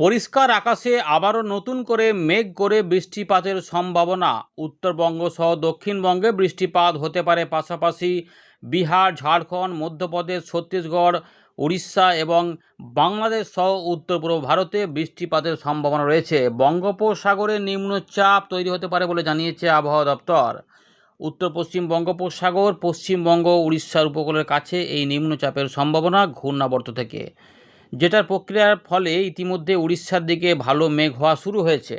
পরিষ্কার আকাশে আবারও নতুন করে মেঘ করে বৃষ্টিপাতের সম্ভাবনা। উত্তরবঙ্গ সহ দক্ষিণবঙ্গে বৃষ্টিপাত হতে পারে, পাশাপাশি বিহার, ঝাড়খণ্ড, মধ্যপ্রদেশ, ছত্তিশগড়, উড়িষ্যা এবং বাংলাদেশ সহ উত্তর পূর্ব ভারতে বৃষ্টিপাতের সম্ভাবনা রয়েছে। বঙ্গোপসাগরে নিম্নচাপ তৈরি হতে পারে বলে জানিয়েছে আবহাওয়া দপ্তর। উত্তর পশ্চিম বঙ্গোপসাগর, পশ্চিমবঙ্গ, উড়িষ্যার উপকূলের কাছে এই নিম্নচাপের সম্ভাবনা ঘূর্ণাবর্ত থেকে, যেটার প্রক্রিয়ার ফলে ইতিমধ্যে উড়িষ্যার দিকে ভালো মেঘ হওয়া শুরু হয়েছে।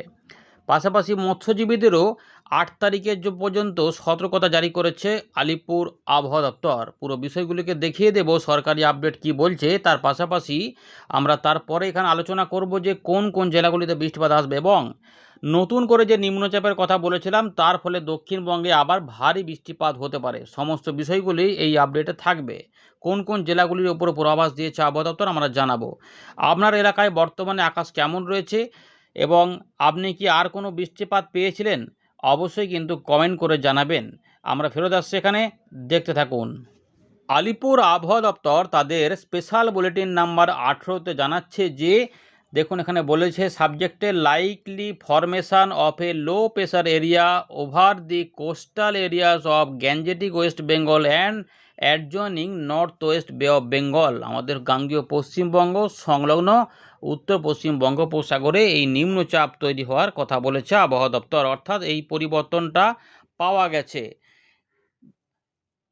পাশাপাশি মৎস্যজীবীদেরও 8 তারিখের পর্যন্ত সতর্কতা জারি করেছে আলিপুর আবহাওয়া দপ্তর। পুরো বিষয়গুলিকে দেখিয়ে দেব সরকারি আপডেট কি বলছে। তার পাশাপাশি আমরা তারপরে এখানে আলোচনা করব যে কোন কোন জেলাগুলিতে বৃষ্টিপাত আসবে এবং নতুন করে যে নিম্নচাপের কথা বলেছিলাম তার ফলে দক্ষিণবঙ্গে আবার ভারী বৃষ্টিপাত হতে পারে। সমস্ত বিষয়গুলি এই আপডেটে থাকবে। কোন কোন জেলাগুলির ওপর পূর্বাভাস দিয়েছে আবহাওয়া দপ্তর আমরা জানাবো। আপনার এলাকায় বর্তমানে আকাশ কেমন রয়েছে এবং আপনি কি আর কোনো বৃষ্টিপাত পেয়েছিলেন, অবশ্যই কিন্তু কমেন্ট করে জানাবেন। আমরা ফেরত আসছি এখানে, দেখতে থাকুন। আলিপুর আবহাওয়া দপ্তর তাদের স্পেশাল বুলেটিন নাম্বার 18তে জানাচ্ছে যে দেখুন এখানে বলেছে সাবজেক্টে likely formation of A low pressure area over the coastal areas of Gangetic West Bengal and adjoining north West বে অফ বেঙ্গল। আমাদের গাঙ্গীয় পশ্চিমবঙ্গ সংলগ্ন উত্তর পশ্চিম বঙ্গোপসাগরে এই নিম্নচাপ তৈরি হওয়ার কথা বলেছে আবহাওয়া দপ্তর, অর্থাৎ এই পরিবর্তনটা পাওয়া গেছে।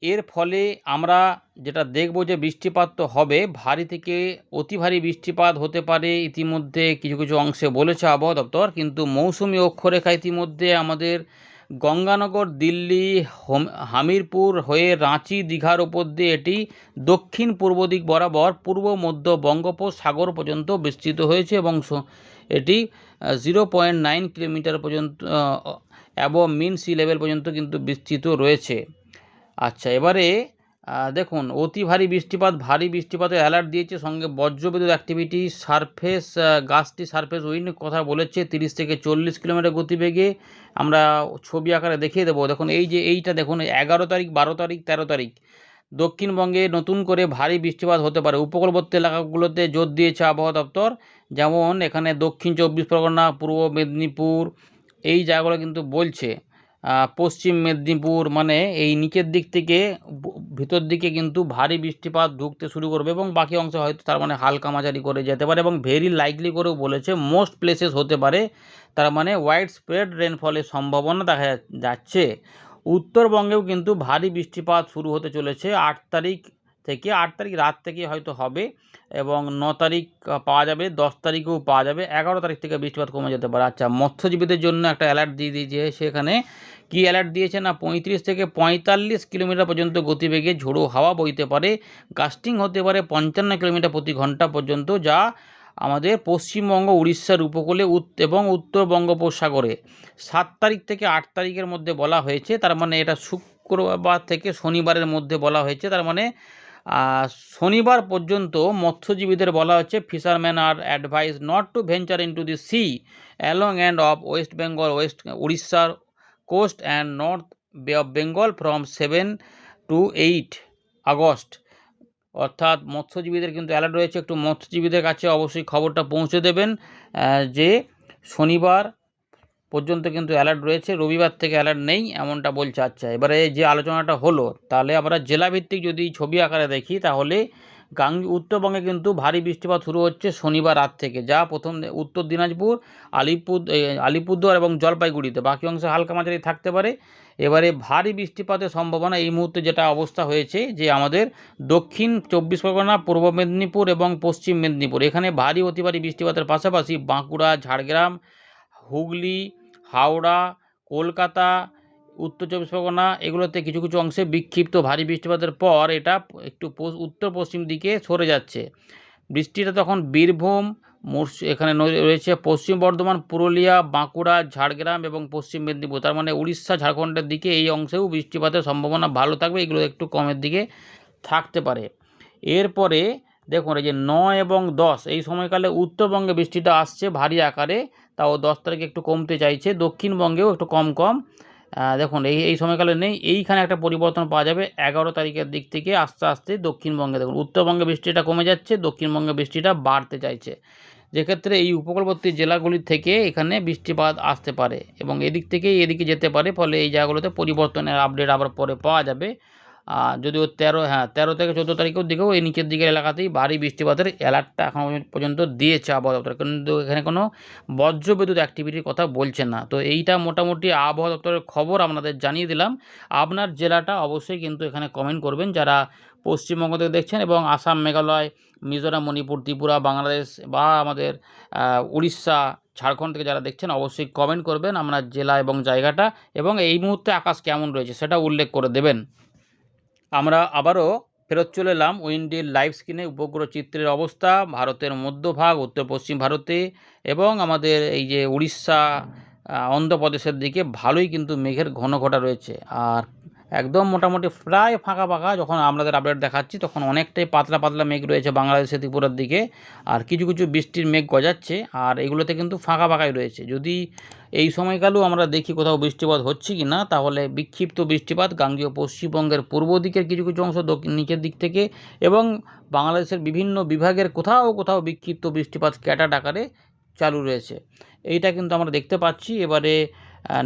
এর ফলে আমরা যেটা দেখব যে বৃষ্টিপাত তো হবে, ভারী থেকে অতি ভারী বৃষ্টিপাত হতে পারে ইতিমধ্যে কিছু কিছু অংশে বলেছে আবহাওয়া দপ্তর। কিন্তু মৌসুমি অক্ষরেখা ইতিমধ্যে আমাদের গঙ্গানগর, দিল্লি, হামিরপুর হয়ে রাঁচি, দীঘার উপর দিয়ে এটি দক্ষিণ পূর্ব দিক বরাবর পূর্ব মধ্য বঙ্গোপসাগর পর্যন্ত বিস্তৃত হয়েছে এবং এটি 0.9 কিলোমিটার পর্যন্ত অ্যাবভ মিন সি লেভেল পর্যন্ত কিন্তু বিস্তৃত রয়েছে। আচ্ছা, এবারে দেখুন অতি ভারী বৃষ্টিপাত, ভারী বৃষ্টিপাতের অ্যালার্ট দিয়েছে, সঙ্গে বজ্রবিদ্যুৎ অ্যাক্টিভিটি, সারফেস গাছটি সারফেস উইন্ড কথা বলেছে 30 থেকে 40 কিলোমিটার গতিবেগে। আমরা ছবি আকারে দেখিয়ে দেবো। দেখুন এই যে এইটা দেখুন 11 তারিখ, 12 তারিখ, 13 তারিখ দক্ষিণবঙ্গে নতুন করে ভারী বৃষ্টিপাত হতে পারে। উপকূলবর্তী এলাকাগুলোতে জোর দিয়েছে আবহাওয়া দপ্তর, যেমন এখানে দক্ষিণ 24 পরগনা, পূর্ব মেদিনীপুর, এই জায়গাগুলো কিন্তু বলছে। পশ্চিম মেদিনীপুর, মানে এই নিচের দিক থেকে ভিতর দিকে কিন্তু ভারী বৃষ্টিপাত ঢুকতে শুরু করবে এবং বাকি অংশ হয়তো তার মানে হালকা মাঝারি করে যেতে পারে এবং ভেরি লাইকলি করেও বলেছে মোস্ট প্লেসেস হতে পারে, তার মানে ওয়াইড স্প্রেড রেনফলের সম্ভাবনা দেখা যাচ্ছে। উত্তরবঙ্গেও কিন্তু ভারী বৃষ্টিপাত শুরু হতে চলেছে 8 তারিখ থেকে। 8 তারিখ রাত থেকে হয়তো হবে এবং 9 তারিখ পাওয়া যাবে, 10 তারিখেও পাওয়া যাবে, 11 তারিখ থেকে বৃষ্টিপাত কমে যেতে পারে। আচ্ছা, মৎস্যজীবীদের জন্য একটা অ্যালার্ট দিয়ে দিয়েছে। সেখানে কি অ্যালার্ট দিয়েছে না 35 থেকে 45 কিলোমিটার পর্যন্ত গতিবেগে ঝোড়ো হাওয়া বইতে পারে, গাস্টিং হতে পারে 55 কিলোমিটার প্রতি ঘন্টা পর্যন্ত, যা আমাদের পশ্চিমবঙ্গ, উড়িষ্যার উপকূলে এবং উত্তর বঙ্গোপসাগরে 7 তারিখ থেকে 8 তারিখের মধ্যে বলা হয়েছে। তার মানে এটা শুক্রবার থেকে শনিবারের মধ্যে বলা হয়েছে। তার মানে শনিবার পর্যন্ত মৎস্যজীবীদের বলা হচ্ছে ফিশারম্যান আর advise not to venture into the sea along and off west Bengal, west উড়িষ্যার coast and north bay of Bengal from 7 to 8 August. অর্থাৎ মৎস্যজীবীদের কিন্তু অ্যালার্ট রয়েছে। একটু মৎস্যজীবীদের কাছে অবশ্যই খবরটা পৌঁছে দেবেন যে শনিবার পর্যন্ত কিন্তু অ্যালার্ট রয়েছে, রবিবার থেকে অ্যালার্ট নেই এমনটা বলছে। আচ্ছা, এবারে যে আলোচনাটা হলো, তাহলে আমরা জেলাভিত্তিক যদি ছবি আকারে দেখি তাহলে উত্তরবঙ্গে কিন্তু ভারী বৃষ্টিপাত শুরু হচ্ছে শনিবার রাত থেকে, যা প্রথম উত্তর দিনাজপুর, আলিপুরদুয়ার এবং জলপাইগুড়িতে, বাকি অংশে হালকা মাঝারি থাকতে পারে। এবারে ভারী বৃষ্টিপাতের সম্ভাবনা এই মুহূর্তে যেটা অবস্থা হয়েছে যে আমাদের দক্ষিণ 24 পরগনা, পূর্ব মেদিনীপুর এবং পশ্চিম মেদিনীপুর, এখানে ভারী অতি ভারী বৃষ্টিপাতের পাশাপাশি বাঁকুড়া, ঝাড়গ্রাম, হুগলি, হাওড়া, কলকাতা, উত্তর 24 পরগনা, এগুলোতে কিছু কিছু অংশে বিক্ষিপ্ত ভারী বৃষ্টিপাতের পর এটা একটু উত্তর পশ্চিম দিকে সরে যাচ্ছে। বৃষ্টিটা তখন বীরভূম, এখানে রয়েছে পশ্চিম বর্ধমান, পুরুলিয়া, বাঁকুড়া, ঝাড়গ্রাম এবং পশ্চিম মেদিনীপুর, তার মানে উড়িষ্যা, ঝাড়খণ্ডের দিকে এই অংশেও বৃষ্টিপাতের সম্ভাবনা ভালো থাকবে, এগুলো একটু কমের দিকে থাকতে পারে। এরপরে দেখুন এই যে 9 এবং 10 এই সময়কালে উত্তরবঙ্গে বৃষ্টিটা আসছে ভারী আকারে, তাও 10 তারিখে একটু কমতে চাইছে, দক্ষিণবঙ্গেও একটু কম কম। দেখুন এই সময়কালে নেই, এইখানে একটা পরিবর্তন পাওয়া যাবে 11 তারিখের দিক থেকে আস্তে আস্তে দক্ষিণবঙ্গে। দেখুন উত্তরবঙ্গে বৃষ্টিটা কমে যাচ্ছে, দক্ষিণবঙ্গে বৃষ্টিটা বাড়তে চাইছে। যেক্ষেত্রে এই উপকূলবর্তী জেলাগুলি থেকে এখানে বৃষ্টিপাত আসতে পারে এবং এদিক থেকেই এদিকে যেতে পারে, ফলে এই জায়গাগুলোতে পরিবর্তনের আপডেট আবার পরে পাওয়া যাবে। যদিও 13 থেকে 14 তারিখের দিকেও এই নিচের দিকের এলাকাতেই ভারী বৃষ্টিপাতের অ্যালার্টটা এখনও পর্যন্ত দিয়েছে আবহাওয়া দপ্তর, কিন্তু এখানে কোনো বজ্রবিদ্যুৎ অ্যাক্টিভিটির কথা বলছে না। তো এইটা মোটামুটি আবহাওয়া দপ্তরের খবর আপনাদের জানিয়ে দিলাম। আপনার জেলাটা অবশ্যই কিন্তু এখানে কমেন্ট করবেন, যারা পশ্চিমবঙ্গ থেকে দেখছেন এবং আসাম, মেঘালয়, মিজোরাম, মণিপুর, ত্রিপুরা, বাংলাদেশ বা আমাদের উড়িষ্যা, ঝাড়খণ্ড থেকে যারা দেখছেন অবশ্যই কমেন্ট করবেন আপনার জেলা এবং জায়গাটা, এবং এই মুহূর্তে আকাশ কেমন রয়েছে সেটা উল্লেখ করে দেবেন। আমরা আবারও ফেরত চলে এলাম উইন্ডির লাইভ স্ক্রিনে। উপগ্রহ চিত্রের অবস্থা ভারতের মধ্যভাগ, উত্তর পশ্চিম ভারতে এবং আমাদের এই যে উড়িষ্যা, অন্ধ্রপ্রদেশের দিকে ভালোই কিন্তু মেঘের ঘন ঘটা রয়েছে। আর একদম মোটামুটি প্রায় ফাঁকা ফাঁকা, যখন আপনাদের আপডেট দেখাচ্ছি তখন অনেকটাই পাতলা পাতলা মেঘ রয়েছে বাংলাদেশের ত্রিপুরার দিকে, আর কিছু কিছু বৃষ্টির মেঘ গজাচ্ছে, আর এগুলোতে কিন্তু ফাঁকা ফাঁকাই রয়েছে। যদি এই সময়কালেও আমরা দেখি কোথাও বৃষ্টিপাত হচ্ছে কি না, তাহলে বিক্ষিপ্ত বৃষ্টিপাত গাঙ্গেয় পশ্চিমবঙ্গের পূর্ব দিকের কিছু কিছু অংশ, নিচের দিক থেকে এবং বাংলাদেশের বিভিন্ন বিভাগের কোথাও কোথাও বিক্ষিপ্ত বৃষ্টিপাত স্ক্যাটার্ড আকারে চালু রয়েছে। এইটা কিন্তু আমরা দেখতে পাচ্ছি। এবারে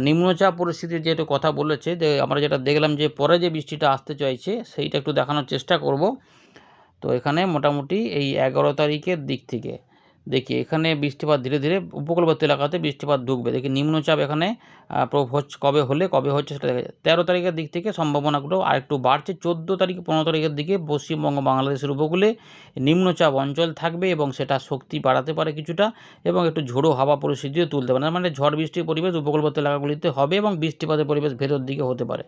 নিম্নচাপ পরিস্থিতির যেহেতু কথা বলেছে, যে আমরা যেটা দেখলাম যে পরে যে বৃষ্টিটা আসতে চাইছে সেইটা একটু দেখানোর চেষ্টা করব। তো এখানে মোটামুটি এই 11 তারিখের দিক থেকে দেখি এখানে বৃষ্টিপাত ধীরে ধীরে উপকূলবর্তী এলাকাতে বৃষ্টিপাত ঢুকবে। দেখি নিম্নচাপ এখানে কবে হচ্ছে সেটা দেখা যায়। 13 তারিখের দিক থেকে সম্ভাবনাগুলো আরেকটু বাড়ছে। 14 তারিখ 15 তারিখের দিকে পশ্চিমবঙ্গ, বাংলাদেশের উপকূলে নিম্নচাপ অঞ্চল থাকবে এবং সেটা শক্তি বাড়াতে পারে কিছুটা এবং একটু ঝোড়ো হাওয়া পরিস্থিতিও তুলতে পারে। মানে ঝড় বৃষ্টির পরিবেশ উপকূলবর্তী এলাকাগুলিতে হবে এবং বৃষ্টিপাতের পরিবেশ ভেতর দিকে হতে পারে।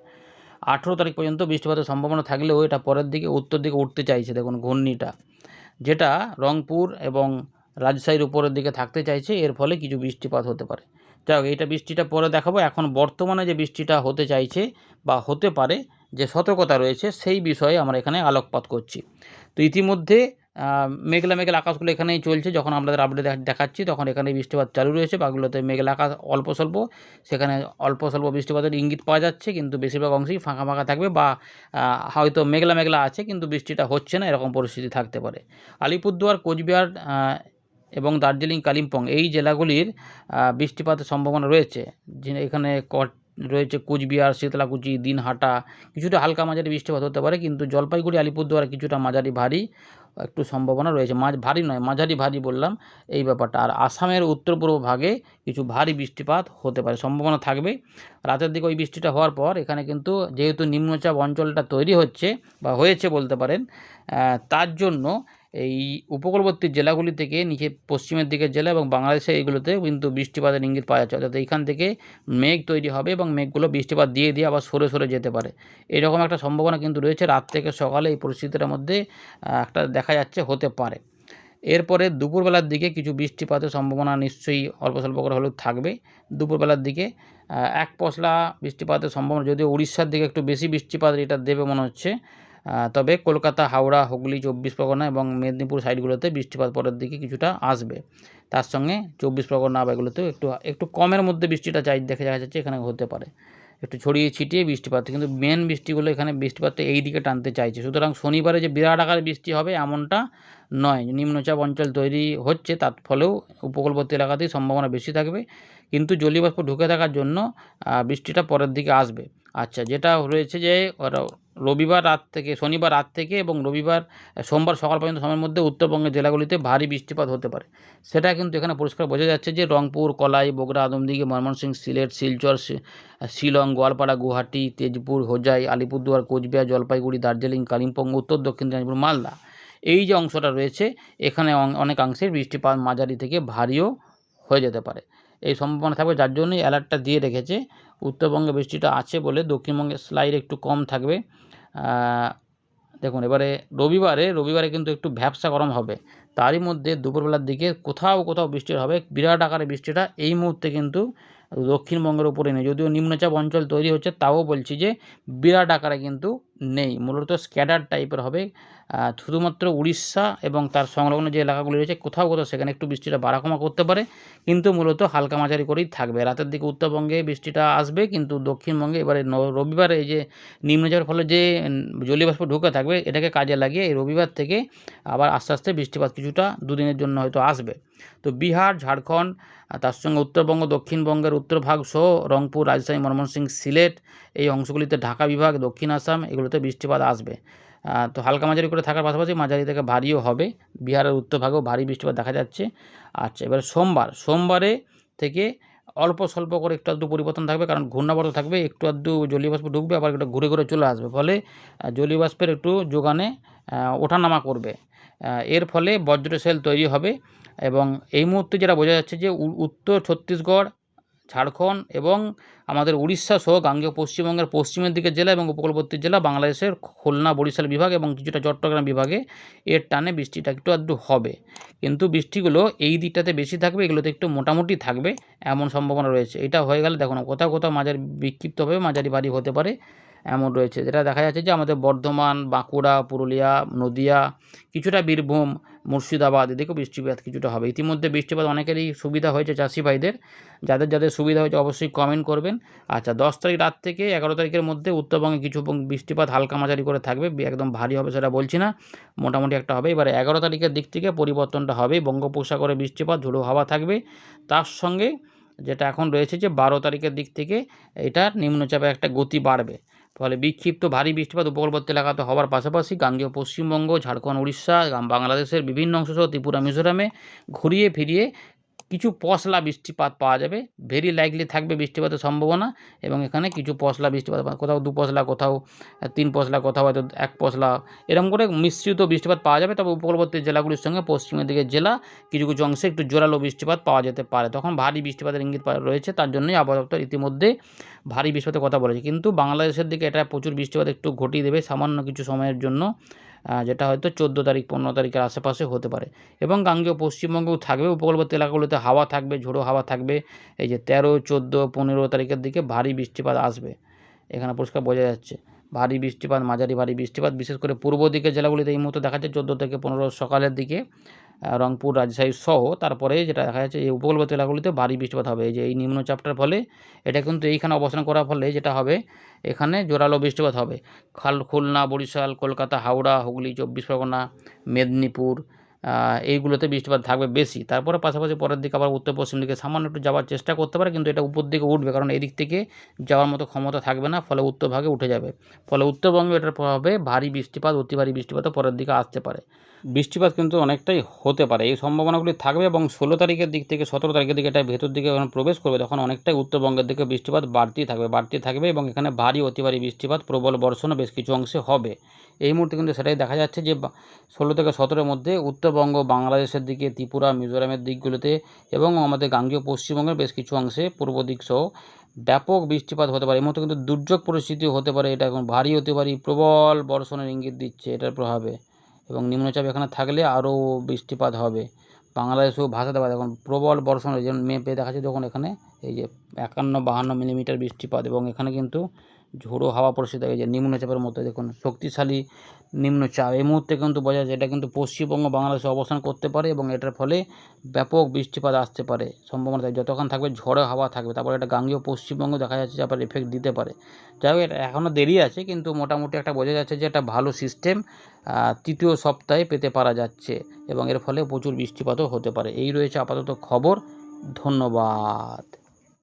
18 তারিখ পর্যন্ত বৃষ্টিপাতের সম্ভাবনা থাকলেও এটা পরের দিকে উত্তর দিকে উঠতে চাইছে। দেখুন ঘূর্ণিটা, যেটা রংপুর এবং রাজশাহীর উপরের দিকে থাকতে চাইছে, এর ফলে কিছু বৃষ্টিপাত হতে পারে। যাই হোক, এইটা বৃষ্টিটা পরে দেখাবো। এখন বর্তমানে যে বৃষ্টিটা হতে চাইছে বা হতে পারে, যে সতর্কতা রয়েছে, সেই বিষয়ে আমরা এখানে আলোকপাত করছি। তো ইতিমধ্যে মেঘলা মেঘলা আকাশগুলো এখানেই চলছে। যখন আপনাদের আপডেট দেখাচ্ছি তখন এখানে বৃষ্টিপাত চালু রয়েছে, বাকিগুলোতে মেঘলা আকাশ অল্প স্বল্প, সেখানে অল্প স্বল্প বৃষ্টিপাতের ইঙ্গিত পাওয়া যাচ্ছে, কিন্তু বেশিরভাগ অংশেই ফাঁকা ফাঁকা থাকবে বা হয়তো মেঘলা মেঘলা আছে কিন্তু বৃষ্টিটা হচ্ছে না, এরকম পরিস্থিতি থাকতে পারে। আলিপুরদুয়ার, কোচবিহার এবং দার্জিলিং, কালিম্পং এই জেলাগুলির বৃষ্টিপাতের সম্ভাবনা রয়েছে। এখানে রয়েছে কুচবিহার, শীতলাকুচি, দিনহাটা, কিছুটা হালকা মাঝারি বৃষ্টিপাত হতে পারে, কিন্তু জলপাইগুড়ি, আলিপুরদুয়ার কিছুটা মাঝারি ভারী একটু সম্ভাবনা রয়েছে। ভারী নয়, মাঝারি ভারী বললাম এই ব্যাপারটা। আর আসামের উত্তর পূর্ব ভাগে কিছু ভারী বৃষ্টিপাত হতে পারে, সম্ভাবনা থাকবে। রাতের দিকে ওই বৃষ্টিটা হওয়ার পর এখানে কিন্তু যেহেতু নিম্নচাপ অঞ্চলটা তৈরি হচ্ছে বা হয়েছে বলতে পারেন, তার জন্য এই উপকূলবর্তী জেলাগুলি থেকে নিচে পশ্চিমের দিকের জেলা এবং বাংলাদেশে এইগুলোতে কিন্তু বৃষ্টিপাতের ইঙ্গিত পাওয়া যাচ্ছে। অর্থাৎ এইখান থেকে মেঘ তৈরি হবে এবং মেঘগুলো বৃষ্টিপাত দিয়ে দিয়ে আবার সরে সরে যেতে পারে, এরকম একটা সম্ভাবনা কিন্তু রয়েছে। রাত থেকে সকালে এই পরিস্থিতিটার মধ্যে একটা দেখা যাচ্ছে হতে পারে। এরপরে দুপুরবেলার দিকে কিছু বৃষ্টিপাতের সম্ভাবনা নিশ্চয়ই অল্প স্বল্প করে হলেও থাকবে। দুপুরবেলার দিকে এক পশলা বৃষ্টিপাতের সম্ভাবনা, যদিও উড়িষ্যার দিকে একটু বেশি বৃষ্টিপাত এটা দেবে মনে হচ্ছে। তবে কলকাতা, হাওড়া, হুগলি, 24 পরগনা এবং মেদিনীপুর সাইডগুলোতে বৃষ্টিপাত পরের দিকে কিছুটা আসবে। তার সঙ্গে 24 পরগনা বা এগুলোতেও একটু কমের মধ্যে বৃষ্টিটা দেখা যাচ্ছে এখানে হতে পারে, একটু ছড়িয়ে ছিটিয়ে বৃষ্টিপাত, কিন্তু মেন বৃষ্টিগুলো এখানে বৃষ্টিপাতটা এই দিকে টানতে চাইছে। সুতরাং শনিবারে যে বিরাট আকারে বৃষ্টি হবে এমনটা নয়। নিম্নচাপ অঞ্চল তৈরি হচ্ছে, তার ফলেও উপকূলবর্তী এলাকাতেই সম্ভাবনা বেশি থাকবে, কিন্তু জলীয়বাষ্প ঢুকে থাকার জন্য বৃষ্টিটা পরের দিকে আসবে। আচ্ছা, যেটা রয়েছে যে শনিবার রাত থেকে এবং সোমবার সকাল পর্যন্ত সময়ের মধ্যে উত্তরবঙ্গের জেলাগুলিতে ভারী বৃষ্টিপাত হতে পারে। সেটা কিন্তু এখানে পরিষ্কার বোঝা যাচ্ছে যে রংপুর, কলাই, বগুড়া, আদমদিঘি, ময়মনসিংহ, সিলেট, শিলচর, শিলং, গোয়ালপাড়া, গুয়াহাটি, তেজপুর, হোজাই, আলিপুরদুয়ার, কোচবিহার, জলপাইগুড়ি, দার্জিলিং, কালিম্পং, উত্তর দক্ষিণ দিনাজপুর, মালদা, এই যে অংশটা রয়েছে এখানে অনেকাংশে বৃষ্টিপাত মাঝারি থেকে ভারীও হয়ে যেতে পারে, এই সম্ভাবনা থাকবে। যার জন্যই অ্যালার্টটা দিয়ে রেখেছে। উত্তরবঙ্গে বৃষ্টিটা আছে বলে দক্ষিণবঙ্গে স্লাইড একটু কম থাকবে। দেখুন এবারে রবিবারে কিন্তু একটু ভ্যাপসা গরম হবে। তারই মধ্যে দুপুরবেলার দিকে কোথাও কোথাও বৃষ্টি হবে, বিরাট আকারে বৃষ্টিটা এই মুহূর্তে কিন্তু দক্ষিণবঙ্গের উপরে নেই। যদিও নিম্নচাপ অঞ্চল তৈরি হচ্ছে, তাও বলছি যে বিরাট আকারে কিন্তু নেই, মূলত স্ক্যাটার টাইপের হবে। শুধুমাত্র উড়িষ্যা এবং তার সংলগ্ন যে এলাকাগুলি রয়েছে কোথাও কোথাও সেখানে একটু বৃষ্টিটা বাড়া কমা করতে পারে, কিন্তু মূলত হালকা মাঝারি করেই থাকবে। রাতের দিকে উত্তরবঙ্গে বৃষ্টিটা আসবে, কিন্তু দক্ষিণবঙ্গে এবারে রবিবারে এই যে নিম্নচাপের ফলে যে জলীয় বাষ্প ঢুকে থাকবে এটাকে কাজে লাগিয়ে এই রবিবার থেকে আবার আস্তে আস্তে বৃষ্টিপাত কিছুটা দুদিনের জন্য হয়তো আসবে। তো বিহার, ঝাড়খণ্ড, তার সঙ্গে উত্তরবঙ্গ, দক্ষিণবঙ্গের উত্তর ভাগ সহ রংপুর, রাজশাহী, ময়মনসিংহ, সিলেট এই অংশগুলিতে, ঢাকা বিভাগ, দক্ষিণ আসাম এগুলোতে বৃষ্টিপাত আসবে। তো হালকা মাঝারি করে থাকার পাশাপাশি মাঝারি থেকে ভারীও হবে। বিহারের উত্তরভাগেও ভারী বৃষ্টিপাত দেখা যাচ্ছে। আচ্ছা, এবার সোমবারে থেকে অল্প স্বল্প করে একটু আধটু পরিবর্তন থাকবে, কারণ ঘূর্ণাবর্ত থাকবে, একটু আধটু জলীয় বাষ্প ঢুকবে, আবার একটু ঘুরে ঘুরে চলে আসবে, ফলে জলীয় বাষ্পের একটু যোগানে ওঠানামা করবে। এর ফলে বজ্রশেল তৈরি হবে এবং এই মুহূর্তে যেটা বোঝা যাচ্ছে যে উত্তর ছত্তিশগড়, ঝাড়খণ্ড এবং আমাদের উড়িষ্যা সহ গাঙ্গেয় পশ্চিমবঙ্গের পশ্চিমের দিকের জেলা এবং উপকূলবর্তী জেলা, বাংলাদেশের খুলনা, বরিশাল বিভাগ এবং কিছুটা চট্টগ্রাম বিভাগে এর টানে বৃষ্টিটা একটু আধটু হবে। কিন্তু বৃষ্টিগুলো এই দিকটাতে বেশি থাকবে, এগুলোতে একটু মোটামুটি থাকবে এমন সম্ভাবনা রয়েছে। এটা হয়ে গেলে দেখুন কোথাও কোথাও মাঝারি বিক্ষিপ্ত হবে, মাঝারি ভারী হতে পারে এমন রয়েছে। যেটা দেখা যাচ্ছে যে আমাদের বর্ধমান, বাঁকুড়া, পুরুলিয়া, নদিয়া, কিছুটা বীরভূম, মুর্শিদাবাদ এদিকেও বৃষ্টিপাত কিছুটা হবে। ইতিমধ্যে বৃষ্টিপাত অনেকেরই সুবিধা হয়েছে চাষি ভাইদের। যাদের যাদের সুবিধা হয়েছে অবশ্যই কমেন্ট করবেন। আচ্ছা, 10 তারিখ রাত থেকে 11 তারিখের মধ্যে উত্তরবঙ্গে কিছু বৃষ্টিপাত হালকা মাঝারি করে থাকবে, একদম ভারী হবে সেটা বলছি না, মোটামুটি একটা হবে। এবারে 11 তারিখের দিক থেকে পরিবর্তনটা হবে, বঙ্গোপসাগরে বৃষ্টিপাত, ঝোড়ো হাওয়া থাকবে। তার সঙ্গে যেটা এখন রয়েছে যে 12 তারিখের দিক থেকে এটার নিম্নচাপের একটা গতি বাড়বে, ফলে বিক্ষিপ্ত ভারী বৃষ্টিপাত উপকূলবর্তী এলাকাতে হওয়ার পাশাপাশি গাঙ্গেয় পশ্চিমবঙ্গ, ঝাড়খণ্ড, উড়িষ্যা, বাংলাদেশের বিভিন্ন অংশ সহ ত্রিপুরা, মিজোরামে ঘুরিয়ে ফিরিয়ে কিছু পশলা বৃষ্টিপাত পাওয়া যাবে। ভেরি লাইকলি থাকবে বৃষ্টিপাতের সম্ভাবনা, এবং এখানে কিছু পশলা বৃষ্টিপাত, কোথাও 2 পশলা, কোথাও 3 পশলা, কোথাও হয়তো 1 পশলা, এরকম করে মিশ্রিত বৃষ্টিপাত পাওয়া যাবে। তবে উপকূলবর্তী জেলাগুলির সঙ্গে পশ্চিমের দিকের জেলা কিছু কিছু অংশে একটু জোরালো বৃষ্টিপাত পাওয়া যেতে পারে। তখন ভারী বৃষ্টিপাতের ইঙ্গিত রয়েছে, তার জন্যই আবহাওয়া দপ্তর ইতিমধ্যে ভারী বৃষ্টিপাতের কথা বলেছে। কিন্তু বাংলাদেশের দিকে এটা প্রচুর বৃষ্টিপাত একটু ঘটিয়ে দেবে সামান্য কিছু সময়ের জন্য, যেটা হয়তো 14 তারিখ 15 তারিখের আশেপাশে হতে পারে। এবং গাঙ্গেয় পশ্চিমবঙ্গেও থাকবে, উপকূলবর্তী এলাকাগুলোতে হাওয়া থাকবে, ঝোড়ো হাওয়া থাকবে। এই যে 13, 14, 15 তারিখের দিকে ভারী বৃষ্টিপাত আসবে, এখানে পরিষ্কার বোঝা যাচ্ছে। ভারী বৃষ্টিপাত, মাঝারি ভারী বৃষ্টিপাত, বিশেষ করে পূর্ব দিকের জেলাগুলিতে এই মুহূর্তে দেখা যাচ্ছে 14 থেকে 15 সকালের দিকে রংপুর, রাজশাহী সহ। তারপরে যেটা দেখা যাচ্ছে এই উপকূলবর্তী এলাকাগুলিতে ভারী বৃষ্টিপাত হবে। এই যে এই নিম্নচাপটার ফলে এটা কিন্তু এইখানে অবস্থান করার ফলে যেটা হবে, এখানে জোরালো বৃষ্টিপাত হবে। খুলনা, বরিশাল, কলকাতা, হাওড়া, হুগলি, 24 পরগনা, মেদিনীপুর এইগুলোতে বৃষ্টিপাত থাকবে বেশি। তারপরে পাশাপাশি পরের দিকে আবার উত্তর পশ্চিম দিকে সামান্য একটু যাওয়ার চেষ্টা করতে পারে, কিন্তু এটা উপর দিকে উঠবে, কারণ এই দিক থেকে যাওয়ার মতো ক্ষমতা থাকবে না, ফলে উত্তর ভাগে উঠে যাবে। ফলে উত্তরবঙ্গে এটার প্রভাবে ভারী বৃষ্টিপাত, অতি ভারী বৃষ্টিপাতও পরের দিকে আসতে পারে। বৃষ্টিপাত কিন্তু অনেকটাই হতে পারে, এই সম্ভাবনাগুলি থাকবে। এবং 16 তারিখের দিক থেকে 17 তারিখের দিকে এটা ভেতর দিকে যখন প্রবেশ করবে, তখন অনেকটাই উত্তরবঙ্গের দিকে বৃষ্টিপাত বাড়তেই থাকবে এবং এখানে ভারী অতি ভারী বৃষ্টিপাত, প্রবল বর্ষণও বেশ কিছু অংশে হবে। এই মুহূর্তে কিন্তু সেটাই দেখা যাচ্ছে যে 16 থেকে 17-এর মধ্যে উত্তরবঙ্গ, বাংলাদেশের দিকে, ত্রিপুরা, মিজোরামের দিকগুলোতে এবং আমাদের গাঙ্গেয় পশ্চিমবঙ্গের বেশ কিছু অংশে পূর্ব দিক সহ ব্যাপক বৃষ্টিপাত হতে পারে। এই মুহূর্তে কিন্তু দুর্যোগ পরিস্থিতি হতে পারে। এটা এখন ভারী অতি ভারী প্রবল বর্ষণের ইঙ্গিত দিচ্ছে এটার প্রভাবে, এবং নিম্নচাপ এখানে থাকলে আরও বৃষ্টিপাত হবে। বাংলাদেশেও ভাসাতে পারে, এখন প্রবল বর্ষণ, যেমন মেপে দেখাচ্ছে যখন এখানে এই যে 51-52 মিলিমিটার বৃষ্টিপাত, এবং এখানে কিন্তু ঝোড়ো হাওয়া পরিস্থিতি, এই যে নিম্নচাপের মধ্যে দেখুন শক্তিশালী নিম্নচাপ এই মুহূর্তে কিন্তু বোঝা যায় এটা কিন্তু পশ্চিমবঙ্গ, বাংলাদেশে অবস্থান করতে পারে এবং এটার ফলে ব্যাপক বৃষ্টিপাত আসতে পারে সম্ভাবনা থাকে। যতক্ষণ থাকবে ঝড়ো হাওয়া থাকবে, তারপরে এটা গাঙ্গেয় পশ্চিমবঙ্গ দেখা যাচ্ছে যে আবার এফেক্ট দিতে পারে। যাই হোক, এটা এখনও দেরি আছে, কিন্তু মোটামুটি একটা বোঝা যাচ্ছে যে একটা ভালো সিস্টেম তৃতীয় সপ্তাহে পেতে পারা যাচ্ছে এবং এর ফলে প্রচুর বৃষ্টিপাতও হতে পারে। এই রয়েছে আপাতত খবর। ধন্যবাদ।